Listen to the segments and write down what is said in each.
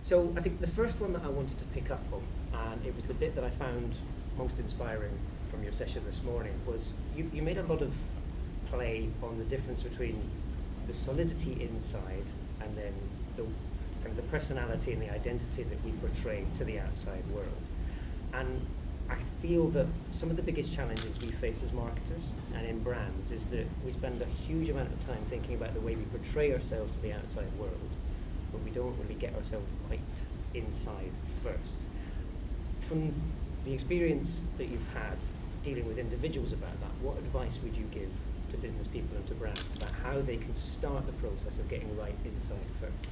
So I think the first one that I wanted to pick up on, and it was the bit that I found most inspiring from your session this morning, was you made a lot of play on the difference between the solidity inside and then the kind of the personality and the identity that we portray to the outside world. And I feel that some of the biggest challenges we face as marketers and in brands is that we spend a huge amount of time thinking about the way we portray ourselves to the outside world, but we don't really get ourselves right inside first. From the experience that you've had dealing with individuals about that, what advice would you give to business people and to brands about how they can start the process of getting right inside first?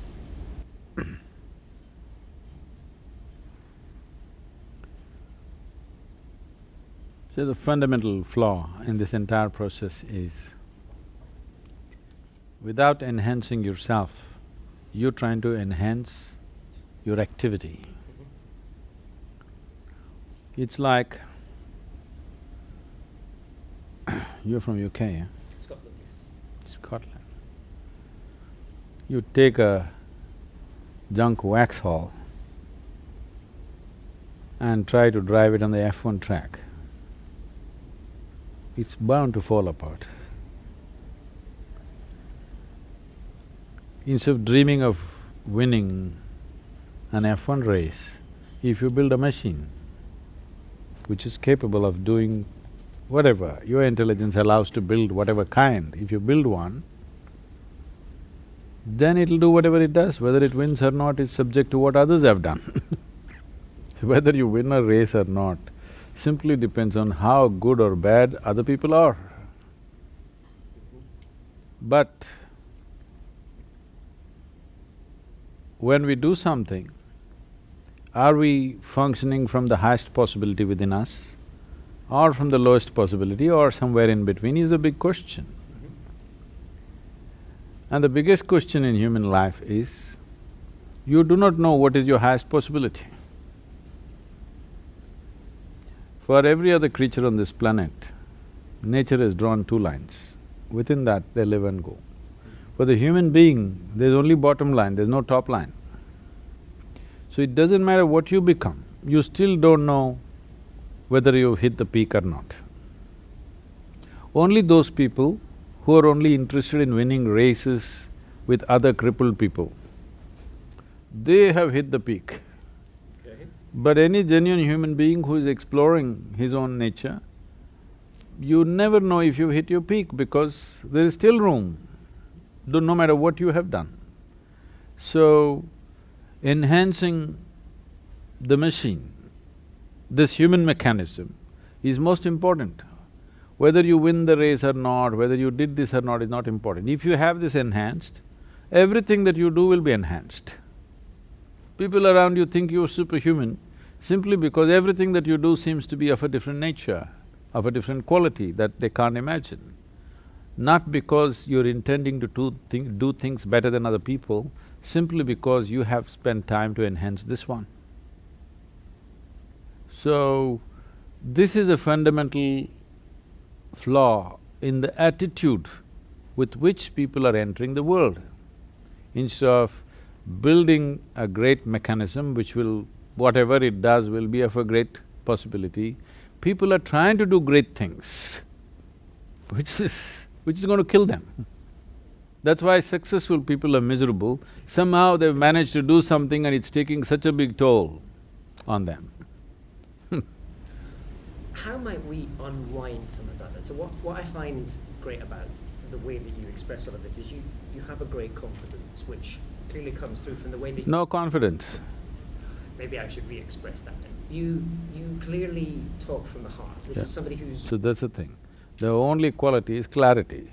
So the fundamental flaw in this entire process is, without enhancing yourself, you're trying to enhance your activity. It's like… You're from UK, eh? Scotland, yes. Scotland. You take a junk Vauxhall and try to drive it on the F1 track, it's bound to fall apart. Instead of dreaming of winning an F1 race, if you build a machine which is capable of doing whatever your intelligence allows to build, whatever kind, if you build one, then it'll do whatever it does. Whether it wins or not is subject to what others have done. Whether you win a race or not simply depends on how good or bad other people are. But when we do something, are we functioning from the highest possibility within us or from the lowest possibility or somewhere in between is a big question. And the biggest question in human life is, you do not know what is your highest possibility. For every other creature on this planet, nature has drawn two lines. Within that, they live and go. For the human being, there's only bottom line, there's no top line. So it doesn't matter what you become, you still don't know whether you've hit the peak or not. Only those people who are only interested in winning races with other crippled people, they have hit the peak. Okay. But any genuine human being who is exploring his own nature, you never know if you've hit your peak because there is still room, no matter what you have done. So, enhancing the machine, this human mechanism, is most important. Whether you win the race or not, whether you did this or not is not important. If you have this enhanced, everything that you do will be enhanced. People around you think you're superhuman simply because everything that you do seems to be of a different nature, of a different quality that they can't imagine. Not because you're intending to do things better than other people, simply because you have spent time to enhance this one. So, this is a fundamental flaw in the attitude with which people are entering the world. Instead of building a great mechanism which will… whatever it does will be of a great possibility, people are trying to do great things, which is going to kill them. That's why successful people are miserable. Somehow they've managed to do something and it's taking such a big toll on them. How might we unwind some of that? So what I find great about the way that you express all of this is you have a great confidence, which clearly comes through from the way that… No confidence. Maybe I should re-express that then. You clearly talk from the heart. This is somebody who's… So that's the thing. The only quality is clarity.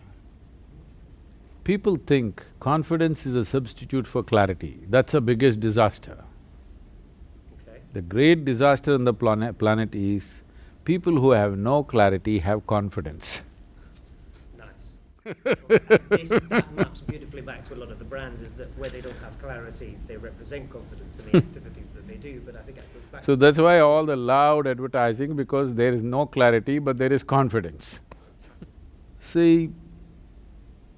People think confidence is a substitute for clarity. That's the biggest disaster. Okay. The great disaster on the planet is people who have no clarity have confidence. Nice. That maps beautifully back to a lot of the brands, is that where they don't have clarity, they represent confidence in the activities that they do, but I think that goes back So that's why all the loud advertising, because there is no clarity but there is confidence. See,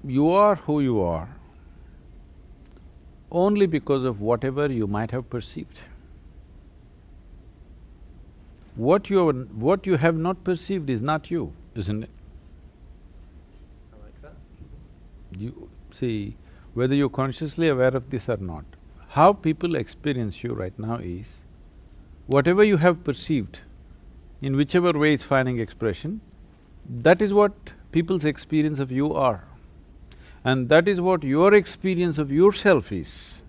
you are who you are. only because of whatever you might have perceived. What you have not perceived is not you, isn't it? I like that. You see, whether you're consciously aware of this or not, how people experience you right now is, whatever you have perceived, in whichever way it's finding expression, that is what people's experience of you are. And that is what your experience of yourself is.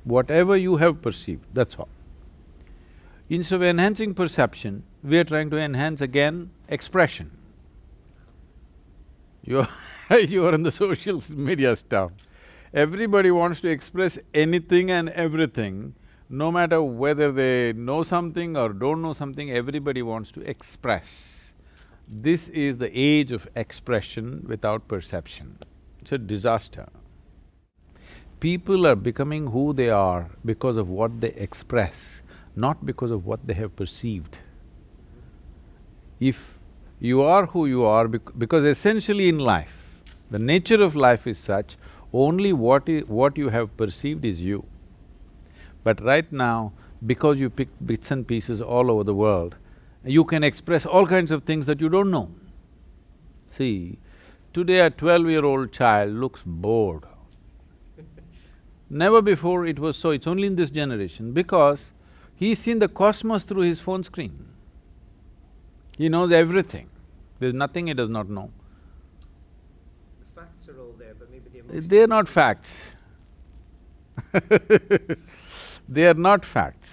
Whatever you have perceived, that's all. Instead of enhancing perception, we are trying to enhance again expression. You're you're in the social media stuff. Everybody wants to express anything and everything, no matter whether they know something or don't know something, everybody wants to express. This is the age of expression without perception. It's a disaster. People are becoming who they are because of what they express, not because of what they have perceived. If you are who you are, because essentially in life, the nature of life is such, only what you have perceived is you. But right now, because you pick bits and pieces all over the world, you can express all kinds of things that you don't know. See, today a 12-year-old child looks bored. Never before it was so, it's only in this generation, because he's seen the cosmos through his phone screen. He knows everything. There's nothing he does not know. The facts are all there, but maybe the emotions… They're not facts. They are not facts.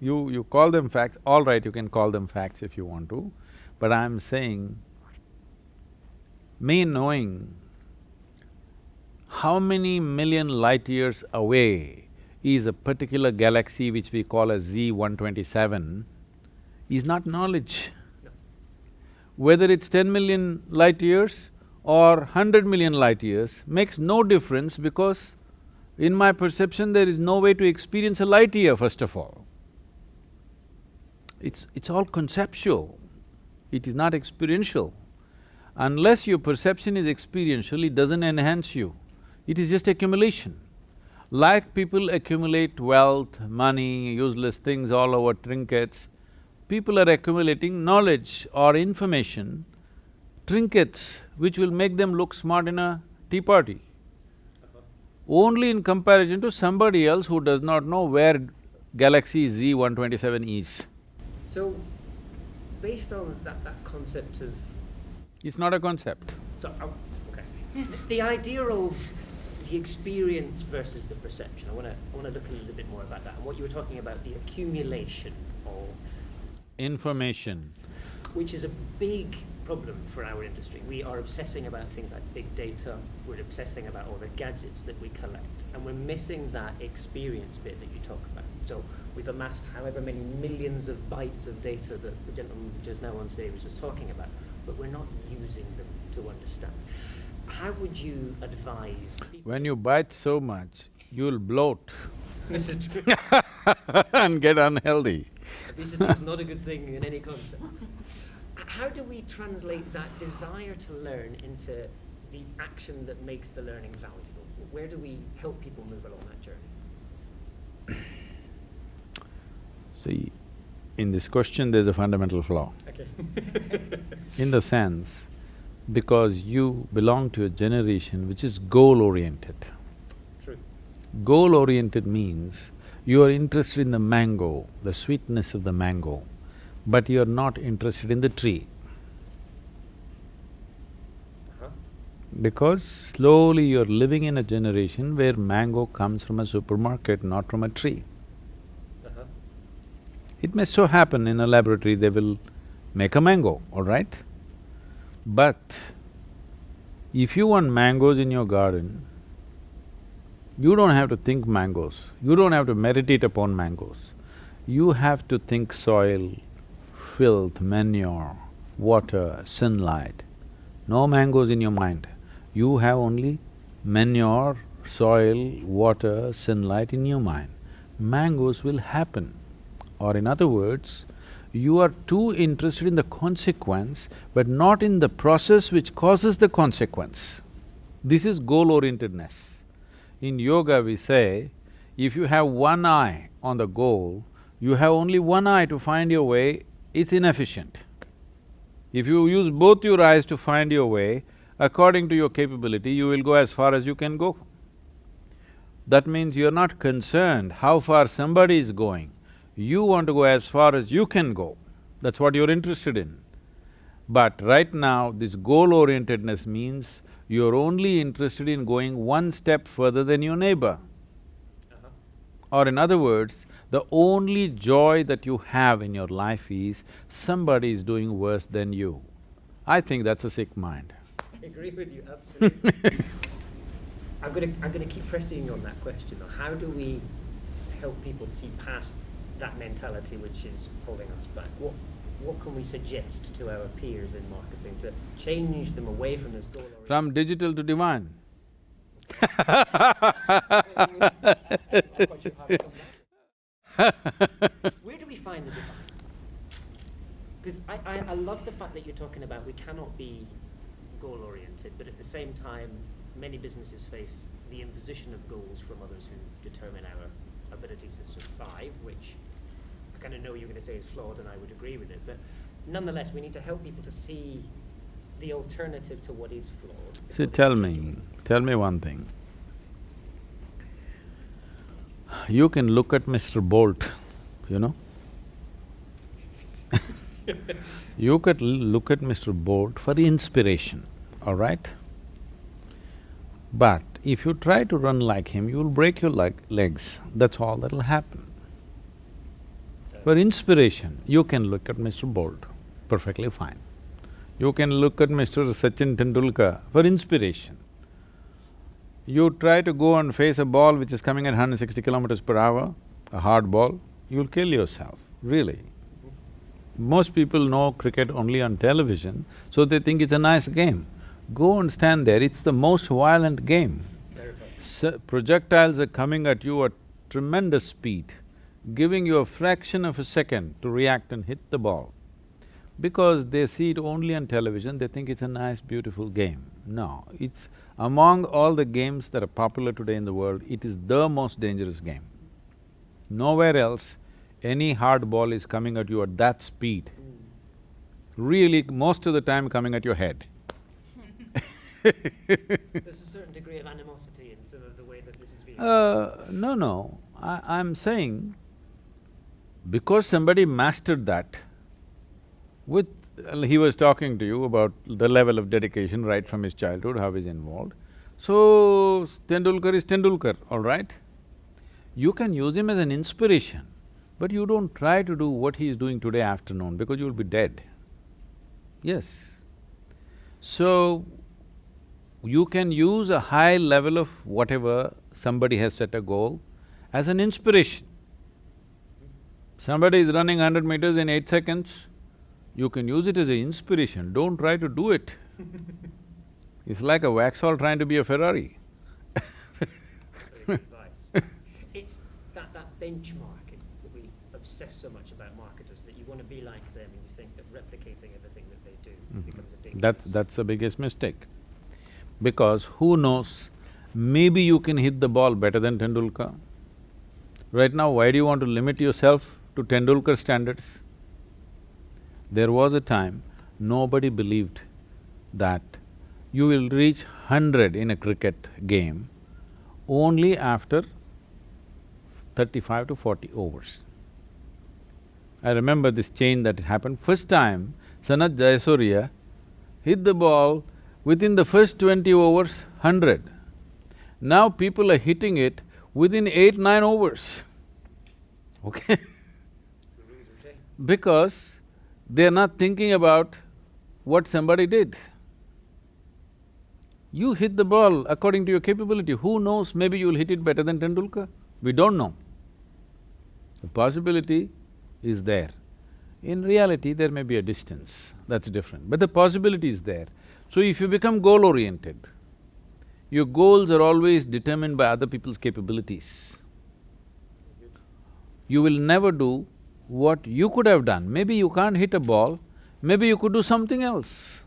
You call them facts, all right, you can call them facts if you want to, but I'm saying, me knowing how many million light years away is a particular galaxy which we call as Z127 is not knowledge. No. Whether it's 10 million light years or 100 million light years makes no difference, because in my perception there is no way to experience a light year, first of all. It's all conceptual, it is not experiential. Unless your perception is experiential, it doesn't enhance you, it is just accumulation. Like people accumulate wealth, money, useless things all over, trinkets, people are accumulating knowledge or information, trinkets which will make them look smart in a tea party. Only in comparison to somebody else who does not know where galaxy Z127 is. So, based on that concept of… It's not a concept. So, okay. The idea of the experience versus the perception, I wanna look a little bit more about that, and what you were talking about, the accumulation of… Information. Which is a big problem for our industry. We are obsessing about things like big data, we're obsessing about all the gadgets that we collect, and we're missing that experience bit that you talk about. So we've amassed however many millions of bytes of data that the gentleman just now on stage was just talking about, but we're not using them to understand. How would you advise people… When you bite so much, you'll bloat This is true. and get unhealthy. Obesity is not a good thing in any context. How do we translate that desire to learn into the action that makes the learning valuable? Where do we help people move along that journey? See, in this question there's a fundamental flaw. Okay. In the sense, because you belong to a generation which is goal-oriented. True. Goal-oriented means you are interested in the mango, the sweetness of the mango, but you are not interested in the tree. Because slowly you're living in a generation where mango comes from a supermarket, not from a tree. It may so happen in a laboratory they will make a mango, all right? But if you want mangoes in your garden, you don't have to think mangoes, you don't have to meditate upon mangoes. You have to think soil, filth, manure, water, sunlight. No mangoes in your mind. You have only manure, soil, water, sunlight in your mind. Mangoes will happen. Or in other words, you are too interested in the consequence, but not in the process which causes the consequence. This is goal-orientedness. In yoga we say, if you have one eye on the goal, you have only one eye to find your way, it's inefficient. If you use both your eyes to find your way, according to your capability, you will go as far as you can go. That means you're not concerned how far somebody is going. You want to go as far as you can go. That's what you're interested in. But right now, this goal-orientedness means you're only interested in going one step further than your neighbor. Or in other words, the only joy that you have in your life is somebody is doing worse than you. I think that's a sick mind. I agree with you, absolutely. I'm gonna keep pressing you on that question though. How do we help people see past that mentality which is holding us back? What can we suggest to our peers in marketing to change them away from this goal? From digital to divine. Where do we find the divine? Because I love the fact that you're talking about we cannot be goal-oriented, but at the same time, many businesses face the imposition of goals from others who determine our ability to survive, which I kind of know you're going to say is flawed, and I would agree with it, but nonetheless, we need to help people to see the alternative to what is flawed. See, tell me one thing. You can look at Mr. Bolt, you know? You could look at Mr. Bolt for inspiration, all right? But if you try to run like him, you'll break your legs, that's all that'll happen. For inspiration, you can look at Mr. Bolt, perfectly fine. You can look at Mr. Sachin Tendulkar for inspiration. You try to go and face a ball which is coming at 160 kilometers per hour, a hard ball, you'll kill yourself, really. Most people know cricket only on television, so they think it's a nice game. Go and stand there, it's the most violent game. Projectiles are coming at you at tremendous speed, giving you a fraction of a second to react and hit the ball. Because they see it only on television, they think it's a nice, beautiful game. No, it's… among all the games that are popular today in the world, it is the most dangerous game. Nowhere else any hard ball is coming at you at that speed. Really, most of the time coming at your head. There's a certain degree of animosity in some of the way that this is being… No. I'm saying, because somebody mastered that, with… he was talking to you about the level of dedication right from his childhood, how he's involved. So, Tendulkar is Tendulkar, all right? You can use him as an inspiration, but you don't try to do what he is doing today afternoon because you'll be dead. Yes. So, you can use a high level of whatever somebody has set a goal as an inspiration. Somebody is running 100 meters in 8 seconds, you can use it as an inspiration, don't try to do it. It's like a Vauxhall trying to be a Ferrari. It's that benchmark that we obsess so much about marketers, that you want to be like them and you think that replicating everything that they do becomes a dangerous… That's the biggest mistake. Because who knows, maybe you can hit the ball better than Tendulkar. Right now, why do you want to limit yourself to Tendulkar standards? There was a time nobody believed that you will reach 100 in a cricket game only after 35 to 40 overs. I remember this change that happened. First time, Sanath Jayasuriya hit the ball within the first 20 overs, 100. Now people are hitting it within 8, 9 overs, okay? Because they're not thinking about what somebody did. You hit the ball according to your capability, who knows, maybe you'll hit it better than Tendulkar, we don't know. The possibility is there. In reality, there may be a distance, that's different, but the possibility is there. So if you become goal-oriented, your goals are always determined by other people's capabilities. You will never do what you could have done. Maybe you can't hit a ball, maybe you could do something else,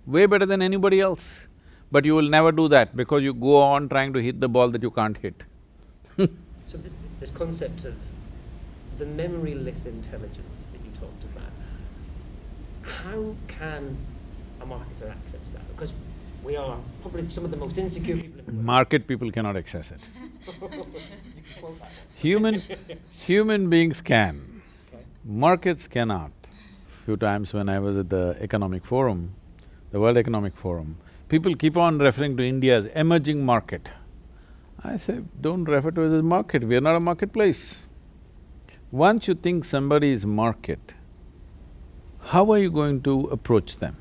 way better than anybody else. but you will never do that because you go on trying to hit the ball that you can't hit. So this concept of the memoryless intelligence that you talked about, how can a marketer access that? Because we are probably some of the most insecure people in the world. Market people cannot access it. You can quote that Human beings can, Okay. markets cannot. Few times when I was at the Economic Forum, the World Economic Forum, people keep on referring to India as emerging market. I say, don't refer to us as market, we are not a marketplace. Once you think somebody is market, how are you going to approach them?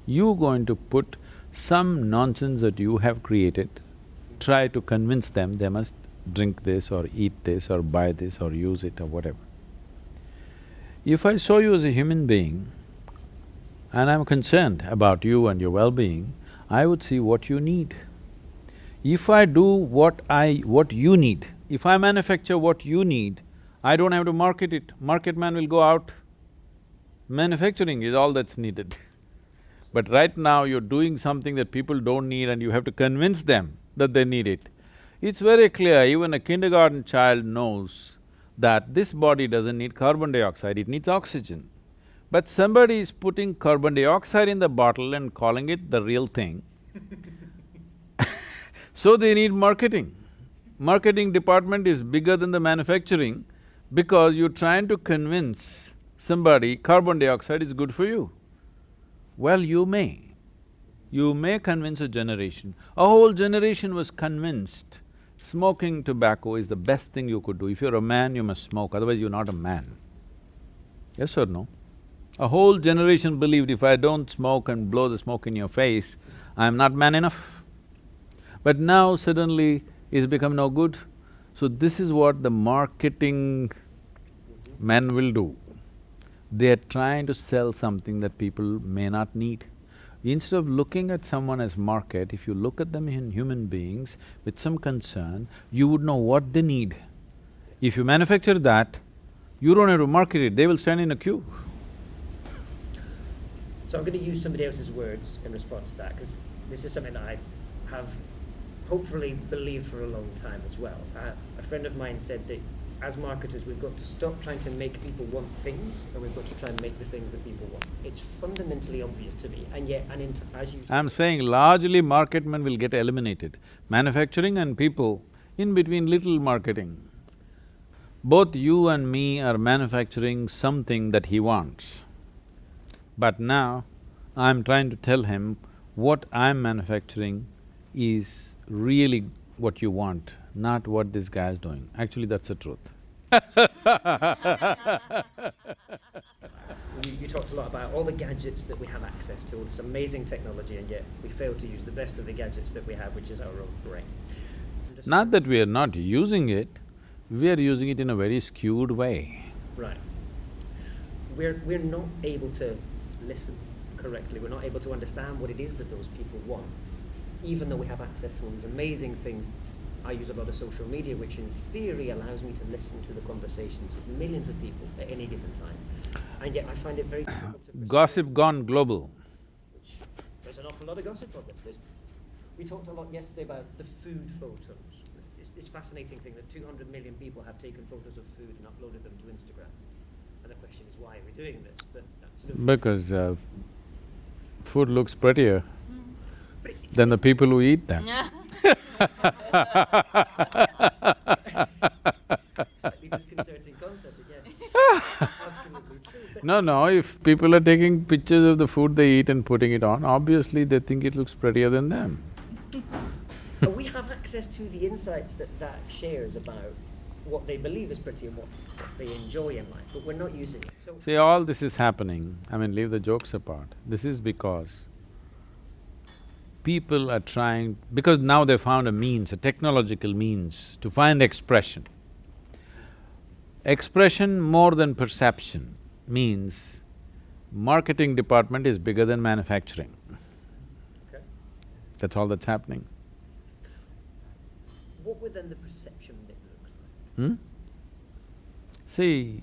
You're going to put some nonsense that you have created, try to convince them they must drink this or eat this or buy this or use it or whatever. If I saw you as a human being and I'm concerned about you and your well-being, I would see what you need. If I do what you need, if I manufacture what you need, I don't have to market it, market man will go out. Manufacturing is all that's needed. But right now you're doing something that people don't need and you have to convince them that they need it. It's very clear, even a kindergarten child knows that this body doesn't need carbon dioxide, it needs oxygen. But somebody is putting carbon dioxide in the bottle and calling it the real thing. So they need marketing. Marketing department is bigger than the manufacturing because you're trying to convince somebody carbon dioxide is good for you. Well, you may convince a generation. A whole generation was convinced smoking tobacco is the best thing you could do. If you're a man, you must smoke, otherwise you're not a man. Yes or no? A whole generation believed if I don't smoke and blow the smoke in your face, I'm not man enough. But now suddenly it's become no good. So this is what the marketing men will do. They're trying to sell something that people may not need. Instead of looking at someone as market, if you look at them in human beings with some concern, you would know what they need. If you manufacture that, you don't have to market it, they will stand in a queue. So I'm going to use somebody else's words in response to that, because this is something that I have hopefully believed for a long time as well. A friend of mine said that as marketers, we've got to stop trying to make people want things, and we've got to try and make the things that people want. It's fundamentally obvious to me, and yet, as you said… I'm saying largely marketmen will get eliminated. Manufacturing and people, in between little marketing. Both you and me are manufacturing something that he wants. But now, I'm trying to tell him what I'm manufacturing is really what you want, not what this guy's doing. Actually, that's the truth. You talked a lot about all the gadgets that we have access to, all this amazing technology, and yet we fail to use the best of the gadgets that we have, which is our own brain. Not that we are not using it, we are using it in a very skewed way. Right. We're not able to listen correctly, we're not able to understand what it is that those people want, even though we have access to all these amazing things. I use a lot of social media, which in theory allows me to listen to the conversations of millions of people at any given time. And yet I find it very difficult to persuade… Gossip gone global. Which, there's an awful lot of gossip on this. We talked a lot yesterday about the food photos. It's this fascinating thing that 200 million people have taken photos of food and uploaded them to Instagram. And the question is, why are we doing this? But that's Because food looks prettier it's than the people who eat them. slightly disconcerting concept again. Absolutely true. No, if people are taking pictures of the food they eat and putting it on, obviously they think it looks prettier than them. But we have access to the insights that shares about what they believe is pretty and what they enjoy in life, but we're not using it, so… See, all this is happening, I mean, leave the jokes apart. This is because people are trying… because now they found a means, a technological means to find expression. Expression more than perception means marketing department is bigger than manufacturing. Okay. That's all that's happening. What would then the perception bit look like? See,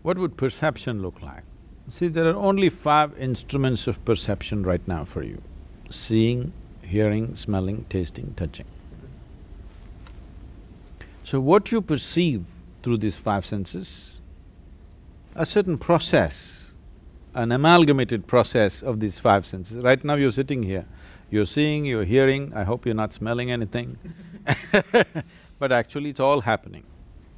what would perception look like? See, there are only 5 instruments of perception right now for you: seeing, hearing, smelling, tasting, touching. So what you perceive through these 5 senses, a certain process, an amalgamated process of these 5 senses. Right now you're sitting here, you're seeing, you're hearing, I hope you're not smelling anything but actually it's all happening.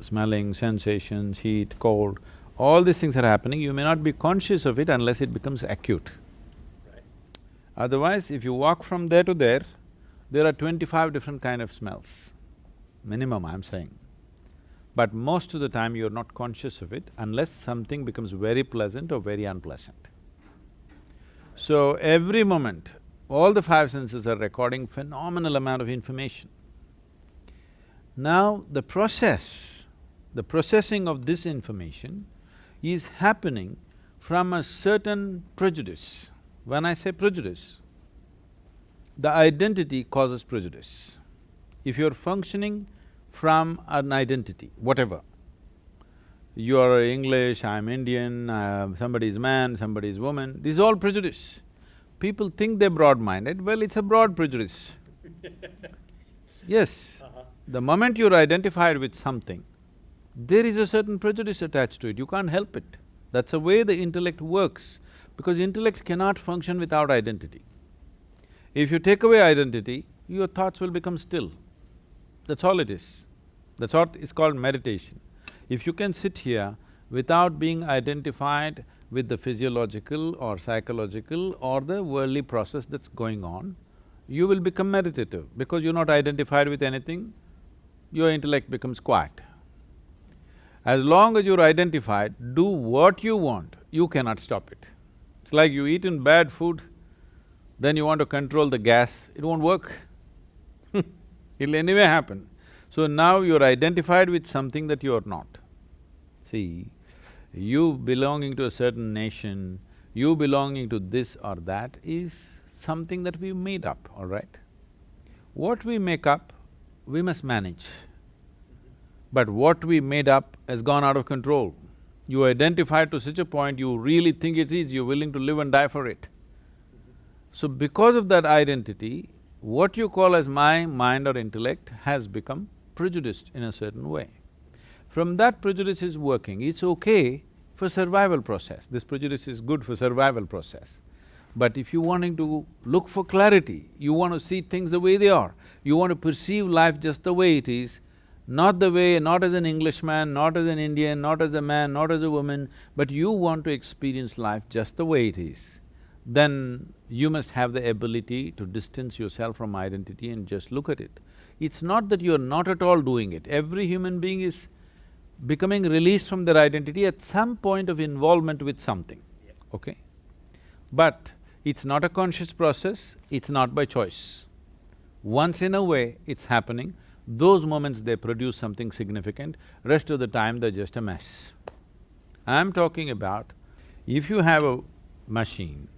Smelling, sensations, heat, cold, all these things are happening, you may not be conscious of it unless it becomes acute. Right. Otherwise, if you walk from there to there are 25 different kind of smells, minimum I'm saying. But most of the time you're not conscious of it unless something becomes very pleasant or very unpleasant. So every moment, all the 5 senses are recording phenomenal amount of information. Now the processing of this information is happening from a certain prejudice. When I say prejudice, the identity causes prejudice. If you're functioning from an identity, whatever, you are English, I'm Indian, somebody is man, somebody is woman, this is all prejudice. People think they're broad-minded, well, it's a broad prejudice. Yes, the moment you're identified with something, there is a certain prejudice attached to it, you can't help it. That's the way the intellect works, because intellect cannot function without identity. If you take away identity, your thoughts will become still. That's all it is. That's what is called meditation. If you can sit here without being identified with the physiological or psychological or the worldly process that's going on, you will become meditative. Because you're not identified with anything, your intellect becomes quiet. As long as you're identified, do what you want, you cannot stop it. It's like you eaten bad food, then you want to control the gas, it won't work it'll anyway happen. So now you're identified with something that you're not. See, you belonging to a certain nation, you belonging to this or that is something that we made up, all right? What we make up, we must manage. But what we made up has gone out of control. You identified to such a point, you really think it is, you're willing to live and die for it. So because of that identity, what you call as my mind or intellect has become prejudiced in a certain way. From that prejudice is working, it's okay for survival process, this prejudice is good for survival process. But if you're wanting to look for clarity, you want to see things the way they are, you want to perceive life just the way it is, not as an Englishman, not as an Indian, not as a man, not as a woman, but you want to experience life just the way it is, then you must have the ability to distance yourself from identity and just look at it. It's not that you're not at all doing it, every human being is becoming released from their identity at some point of involvement with something, okay? But it's not a conscious process, it's not by choice. Once in a way, it's happening, those moments they produce something significant, rest of the time they're just a mess. I'm talking about, if you have a machine,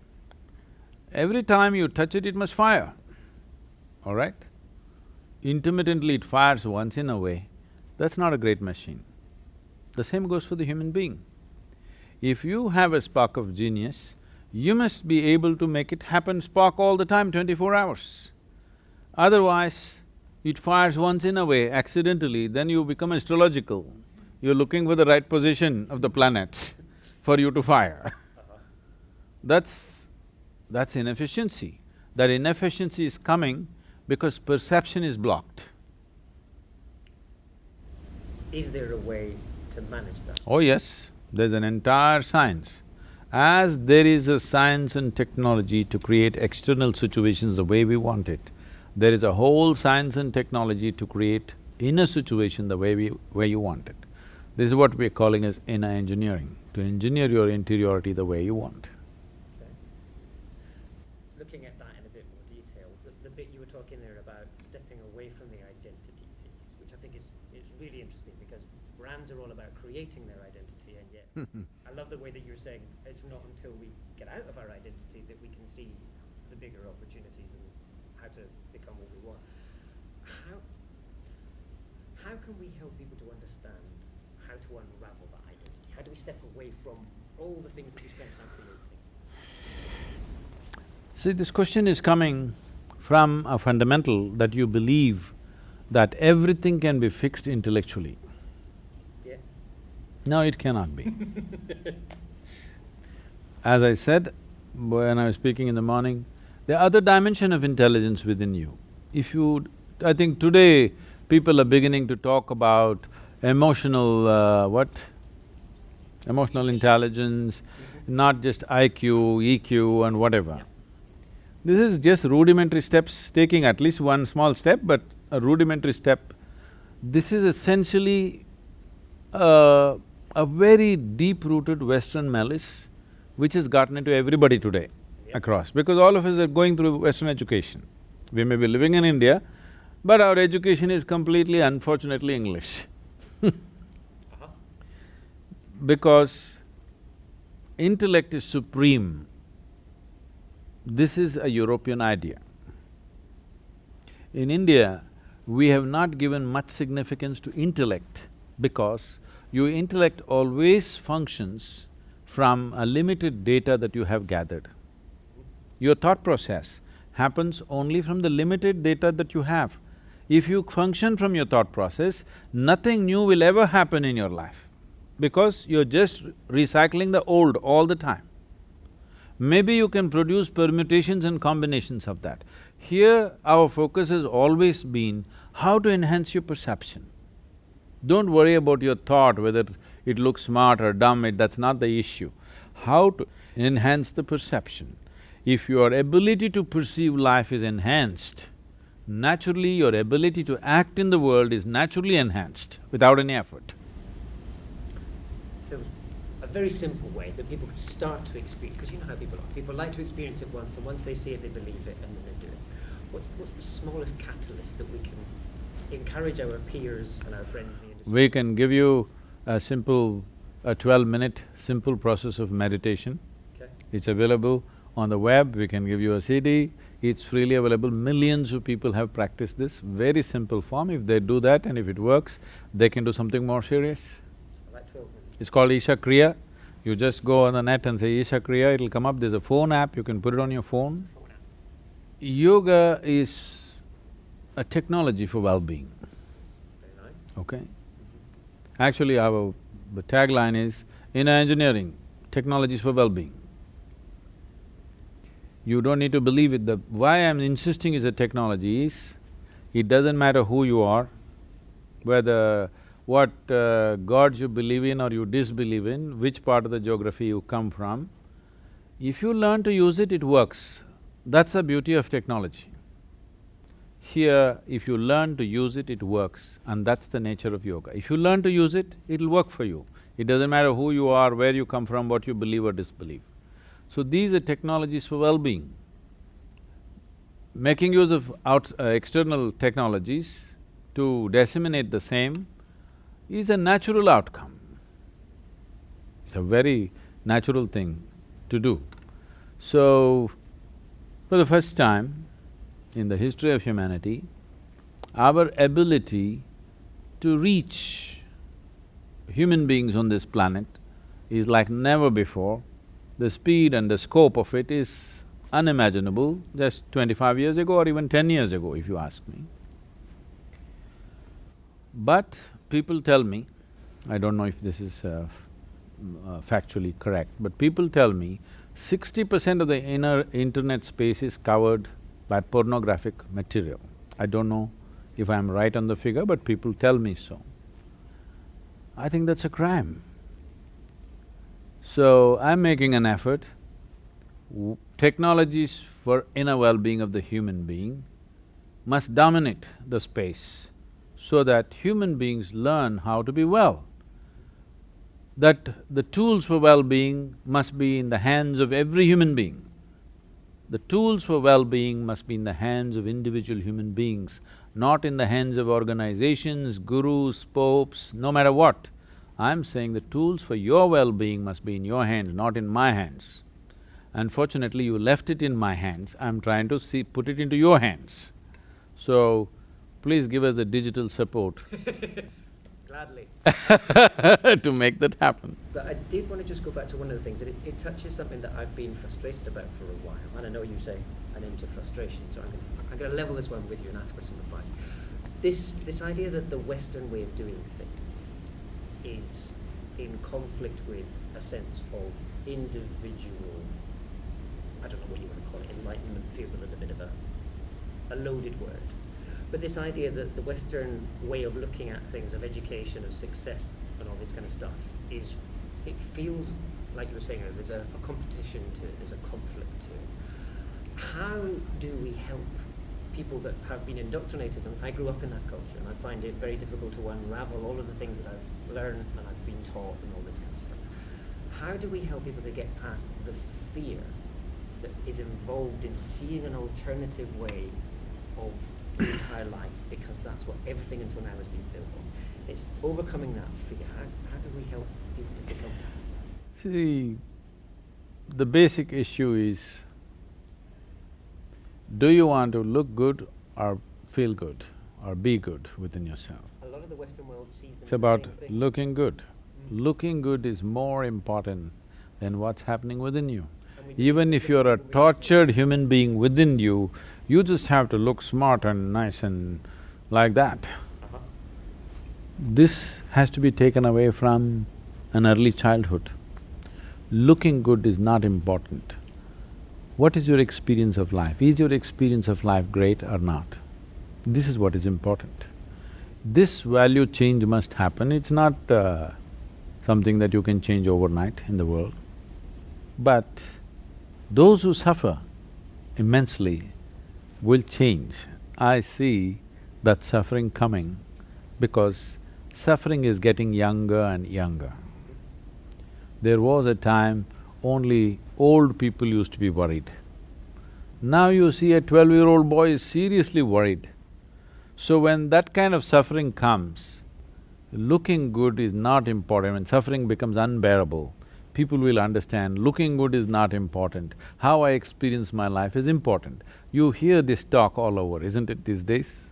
every time you touch it, it must fire, all right? Intermittently it fires once in a way, that's not a great machine. The same goes for the human being. If you have a spark of genius, you must be able to make it happen spark all the time, 24 hours. Otherwise, it fires once in a way, accidentally, then you become astrological. You're looking for the right position of the planets for you to fire That's inefficiency. That inefficiency is coming because perception is blocked. Is there a way to manage that? Oh yes, there's an entire science. As there is a science and technology to create external situations the way we want it, there is a whole science and technology to create inner situation the way you want it. This is what we're calling as inner engineering, to engineer your interiority the way you want. Okay. Looking at that in a bit more detail, the bit you were talking there about stepping away from the identity piece, which I think is really interesting because brands are all about creating their identity, and yet I love the way that you're saying it's not until we get out of our identity that we can see the bigger opportunities and how to become what we want. How can we help people to understand how to unravel that identity? How do we step away from all the things that you spend time creating? See, this question is coming from a fundamental that you believe that everything can be fixed intellectually. Yes. No, it cannot be. As I said when I was speaking in the morning, the other dimension of intelligence within you. If you… I think today people are beginning to talk about emotional what? Emotional intelligence, not just IQ, EQ and whatever. Yeah. This is just rudimentary steps, taking at least one small step, but a rudimentary step. This is essentially a very deep-rooted Western malice which has gotten into everybody today across, because all of us are going through Western education. We may be living in India, but our education is completely, unfortunately, English. Because intellect is supreme. This is a European idea. In India, we have not given much significance to intellect because your intellect always functions from a limited data that you have gathered. Your thought process happens only from the limited data that you have. If you function from your thought process, nothing new will ever happen in your life because you're just recycling the old all the time. Maybe you can produce permutations and combinations of that. Here, our focus has always been how to enhance your perception. Don't worry about your thought, whether it looks smart or dumb, that's not the issue. How to enhance the perception. If your ability to perceive life is enhanced, naturally your ability to act in the world is naturally enhanced without any effort. There was a very simple way that people could start to experience, because you know how people are. People like to experience it once, and once they see it, they believe it, and then they do it. What's the smallest catalyst that we can encourage our peers and our friends in the industry? We can give you a simple, a 12-minute simple process of meditation. Okay. It's available on the web, we can give you a CD, it's freely available. Millions of people have practiced this, very simple form. If they do that and if it works, they can do something more serious. Like 12 minutes. It's called Isha Kriya. You just go on the net and say Isha Kriya, it'll come up. There's a phone app, you can put it on your phone. Yoga is a technology for well-being. Very nice. Okay? Actually, our the tagline is, in engineering, technologies for well-being. You don't need to believe it. Why I'm insisting is a technology is, it doesn't matter who you are, whether what gods you believe in or you disbelieve in, which part of the geography you come from, if you learn to use it, it works. That's the beauty of technology. Here, if you learn to use it, it works, and that's the nature of yoga. If you learn to use it, it'll work for you. It doesn't matter who you are, where you come from, what you believe or disbelieve. So these are technologies for well-being. Making use of external technologies to disseminate the same is a natural outcome. It's a very natural thing to do. So, for the first time in the history of humanity, our ability to reach human beings on this planet is like never before. The speed and the scope of it is unimaginable just 25 years ago or even 10 years ago, if you ask me. But people tell me, I don't know if this is factually correct, but people tell me 60% of the inner internet space is covered by pornographic material. I don't know if I'm right on the figure, but people tell me so. I think that's a crime. So, I'm making an effort. Technologies for inner well-being of the human being must dominate the space so that human beings learn how to be well. That the tools for well-being must be in the hands of every human being. The tools for well-being must be in the hands of individual human beings, not in the hands of organizations, gurus, popes, no matter what. I'm saying the tools for your well-being must be in your hands, not in my hands. Unfortunately, you left it in my hands, I'm trying to put it into your hands. So, please give us the digital support. Gladly. to make that happen. But I did want to just go back to one of the things, that it touches something that I've been frustrated about for a while, and I know you say an end to frustration, so I'm going to level this one with you and ask for some advice. This idea that the Western way of doing things is in conflict with a sense of individual, I don't know what you want to call it, enlightenment feels a little bit of a loaded word. But this idea that the Western way of looking at things, of education, of success, and all this kind of stuff, it feels, like you were saying, there's a competition to it, there's a conflict to it. How do we help people that have been indoctrinated? And I grew up in that culture, and I find it very difficult to unravel all of the things that I've learned and I've been taught and all this kind of stuff. How do we help people to get past the fear that is involved in seeing an alternative way of the entire life, because that's what everything until now has been built on? It's overcoming that fear. How do we help people to become past that? See, the basic issue is, do you want to look good or feel good or be good within yourself? A lot of the Western world sees them It's as about the same thing. looking good. Looking good is more important than what's happening within you. Even if you're a tortured human being within you, you just have to look smart and nice and like that. Uh-huh. This has to be taken away from an early childhood. Looking good is not important. What is your experience of life? Is your experience of life great or not? This is what is important. This value change must happen. It's not something that you can change overnight in the world. But those who suffer immensely will change. I see that suffering coming because suffering is getting younger and younger. There was a time only old people used to be worried. Now you see a 12-year-old boy is seriously worried. So when that kind of suffering comes, looking good is not important. When suffering becomes unbearable, people will understand looking good is not important. How I experience my life is important. You hear this talk all over, isn't it, these days?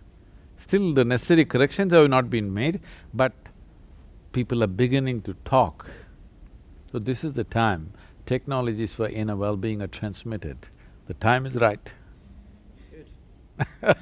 Still the necessary corrections have not been made, but people are beginning to talk. So this is the time technologies for inner well-being are transmitted. The time is right. Good.